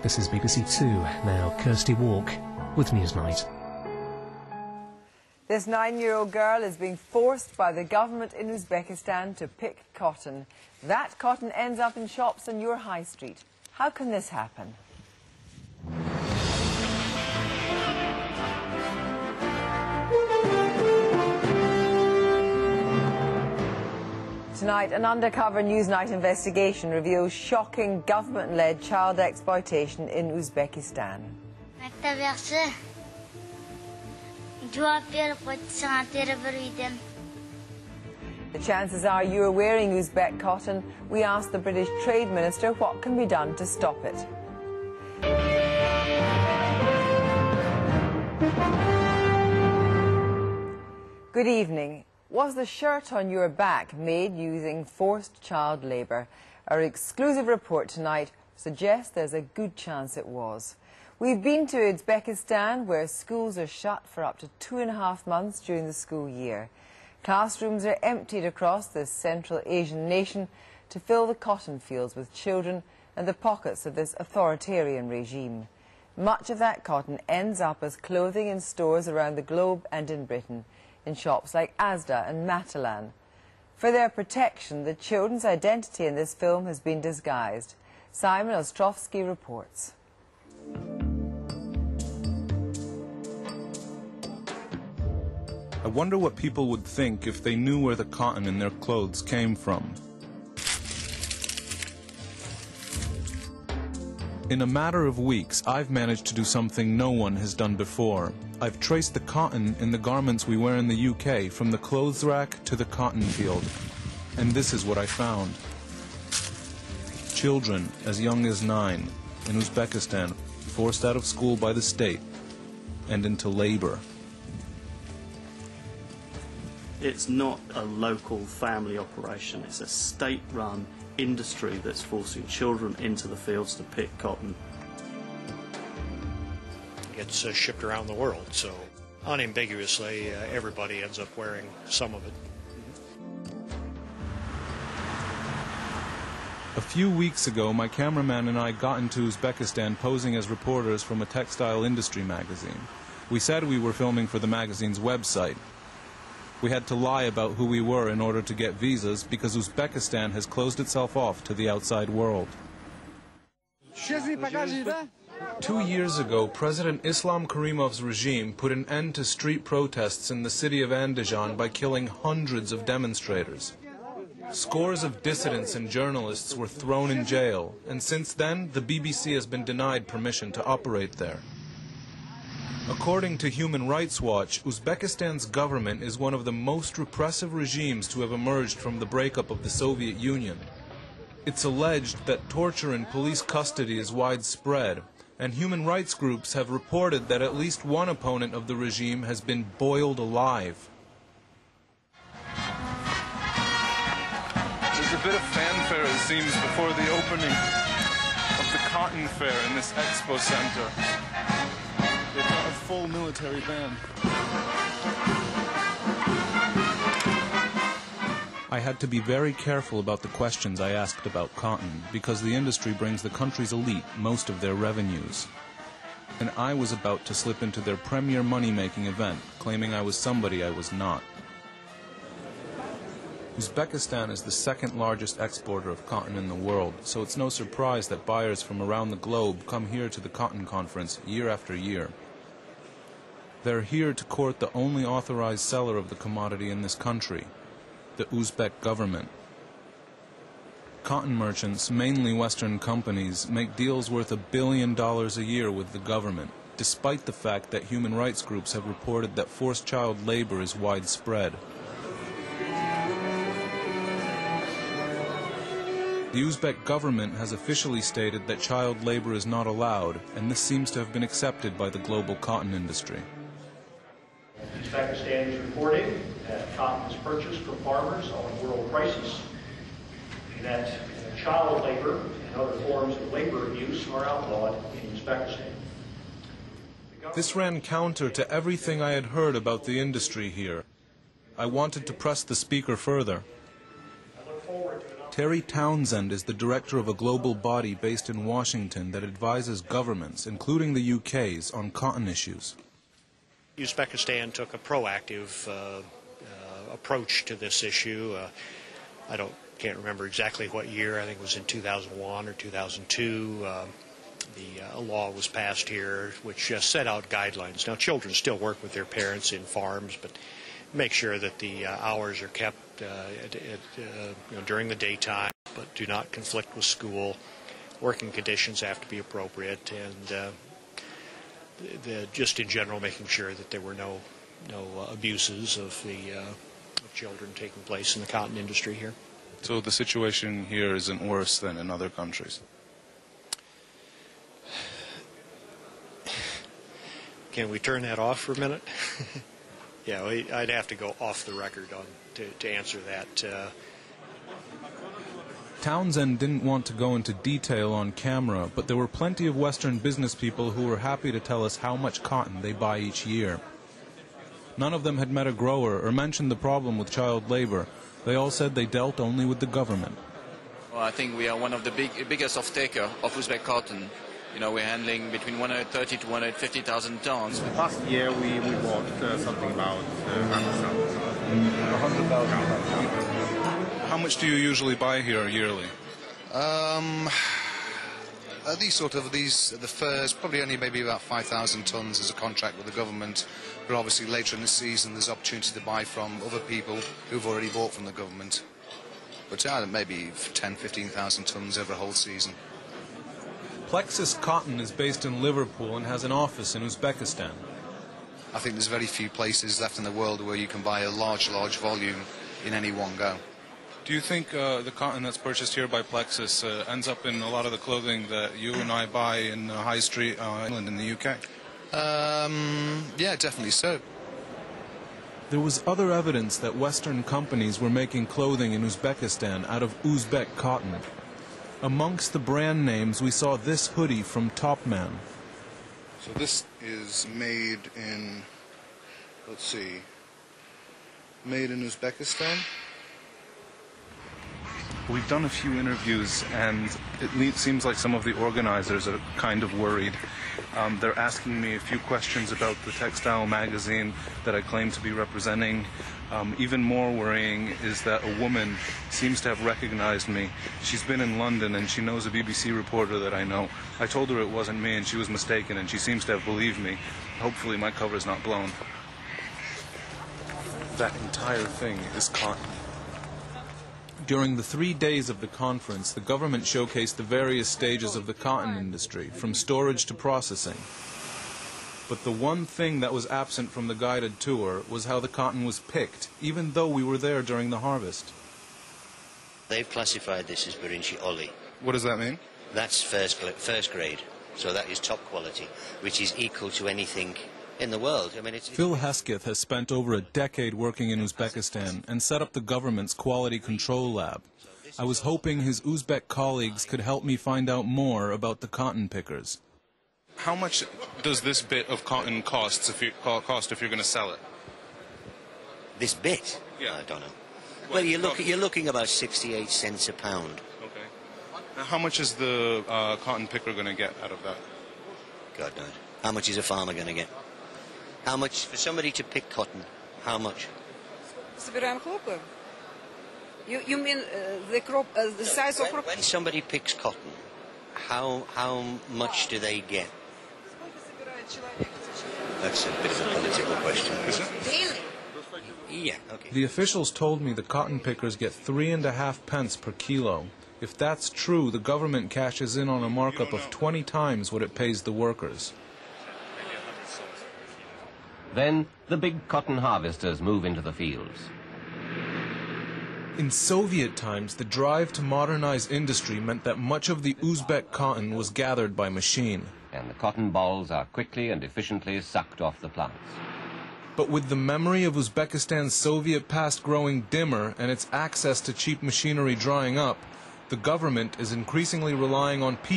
This is BBC Two. Now Kirsty Walk with Newsnight. This 9-year-old girl is being forced by the government in Uzbekistan to pick cotton. That cotton ends up in shops on your high street. How can this happen? Tonight, an undercover Newsnight investigation reveals shocking government-led child exploitation in Uzbekistan. The chances are you are wearing Uzbek cotton. We asked the British Trade Minister what can be done to stop it. Good evening. Was the shirt on your back made using forced child labour? Our exclusive report tonight suggests there's a good chance it was. We've been to Uzbekistan, where schools are shut for up to 2.5 months during the school year. Classrooms are emptied across this Central Asian nation to fill the cotton fields with children and the pockets of this authoritarian regime. Much of that cotton ends up as clothing in stores around the globe and in Britain, in shops like Asda and Matalan. For their protection, the children's identity in this film has been disguised. Simon Ostrovsky reports. I wonder what people would think if they knew where the cotton in their clothes came from. In a matter of weeks, I've managed to do something no one has done before. I've traced the cotton in the garments we wear in the UK from the clothes rack to the cotton field. And this is what I found. Children as young as 9 in Uzbekistan forced out of school by the state and into labor. It's not a local family operation, it's a state-run industry that's forcing children into the fields to pick cotton. It's shipped around the world, so unambiguously everybody ends up wearing some of it. A few weeks ago, my cameraman and I got into Uzbekistan posing as reporters from a textile industry magazine. We said we were filming for the magazine's website. We had to lie about who we were in order to get visas because Uzbekistan has closed itself off to the outside world. 2 years ago, President Islam Karimov's regime put an end to street protests in the city of Andijan by killing hundreds of demonstrators. Scores of dissidents and journalists were thrown in jail, and since then, the BBC has been denied permission to operate there. According to Human Rights Watch, Uzbekistan's government is one of the most repressive regimes to have emerged from the breakup of the Soviet Union. It's alleged that torture in police custody is widespread, and human rights groups have reported that at least one opponent of the regime has been boiled alive. There's a bit of fanfare, it seems, before the opening of the cotton fair in this expo center. They've got a full military band. I had to be very careful about the questions I asked about cotton, because the industry brings the country's elite most of their revenues. And I was about to slip into their premier money-making event, claiming I was somebody I was not. Uzbekistan is the second largest exporter of cotton in the world, so it's no surprise that buyers from around the globe come here to the Cotton Conference year after year. They're here to court the only authorized seller of the commodity in this country, the Uzbek government. Cotton merchants, mainly Western companies, make deals worth $1 billion a year with the government, despite the fact that human rights groups have reported that forced child labor is widespread. The Uzbek government has officially stated that child labor is not allowed, and this seems to have been accepted by the global cotton industry. Uzbekistan is reporting that cotton is purchased from farmers on world prices, and that child labor and other forms of labor abuse are outlawed in Uzbekistan. This ran counter to everything I had heard about the industry here. I wanted to press the speaker further. Terry Townsend is the director of a global body based in Washington that advises governments, including the UK's, on cotton issues. Uzbekistan took a proactive approach to this issue. Can't remember exactly what year. I think it was in 2001 or 2002. A law was passed here which set out guidelines. Now, children still work with their parents in farms, but make sure that the hours are kept during the daytime, but do not conflict with school. Working conditions have to be appropriate, and just in general making sure that there were no abuses of children taking place in the cotton industry here. So the situation here isn't worse than in other countries? Can we turn that off for a minute? Yeah, I'd have to go off the record to answer that. Townsend didn't want to go into detail on camera, but there were plenty of Western business people who were happy to tell us how much cotton they buy each year. None of them had met a grower or mentioned the problem with child labor. They all said they dealt only with the government. Well, I think we are one of the biggest off-taker of Uzbek cotton. You know, we're handling between 130 to 150,000 tons. Last year we bought something about 100,000. How much do you usually buy here yearly? The furs, probably only maybe about 5,000 tons as a contract with the government. But obviously later in the season there's opportunity to buy from other people who've already bought from the government. But maybe 10, 15,000 tons over a whole season. Plexus Cotton is based in Liverpool and has an office in Uzbekistan. I think there's very few places left in the world where you can buy a large volume in any one go. Do you think the cotton that's purchased here by Plexus ends up in a lot of the clothing that you and I buy in High Street, England, in the UK? Yeah, definitely so. There was other evidence that Western companies were making clothing in Uzbekistan out of Uzbek cotton. Amongst the brand names, we saw this hoodie from Topman. So this is made in, made in Uzbekistan. We've done a few interviews, and it seems like some of the organizers are kind of worried. They're asking me a few questions about the textile magazine that I claim to be representing. Even more worrying is that a woman seems to have recognized me. She's been in London, and she knows a BBC reporter that I know. I told her it wasn't me, and she was mistaken, and she seems to have believed me. Hopefully my cover's not blown. That entire thing is cotton. During the 3 days of the conference, the government showcased the various stages of the cotton industry, from storage to processing. But the one thing that was absent from the guided tour was how the cotton was picked, even though we were there during the harvest. They've classified this as Birinci Oli. What does that mean? That's first grade, so that is top quality, which is equal to anything in the world. I mean, Phil Hesketh has spent over a decade working in Uzbekistan and set up the government's quality control lab. I was hoping his Uzbek colleagues could help me find out more about the cotton pickers. How much does this bit of cotton cost if you're going to sell it? This bit? Yeah. I don't know. Well, you're looking about 68 cents a pound. Okay. Now, how much is the cotton picker going to get out of that? God knows. How much is a farmer going to get? How much for somebody to pick cotton? How much? You mean the crop, the size of crop? When somebody picks cotton, how much do they get? That's a bit of a political question. Is it? Daily? Yeah, okay. The officials told me the cotton pickers get 3.5 pence per kilo. If that's true, the government cashes in on a markup of 20 times what it pays the workers. Then the big cotton harvesters move into the fields. In Soviet times, the drive to modernize industry meant that much of the Uzbek cotton was gathered by machine. And the cotton balls are quickly and efficiently sucked off the plants. But with the memory of Uzbekistan's Soviet past growing dimmer and its access to cheap machinery drying up, the government is increasingly relying on people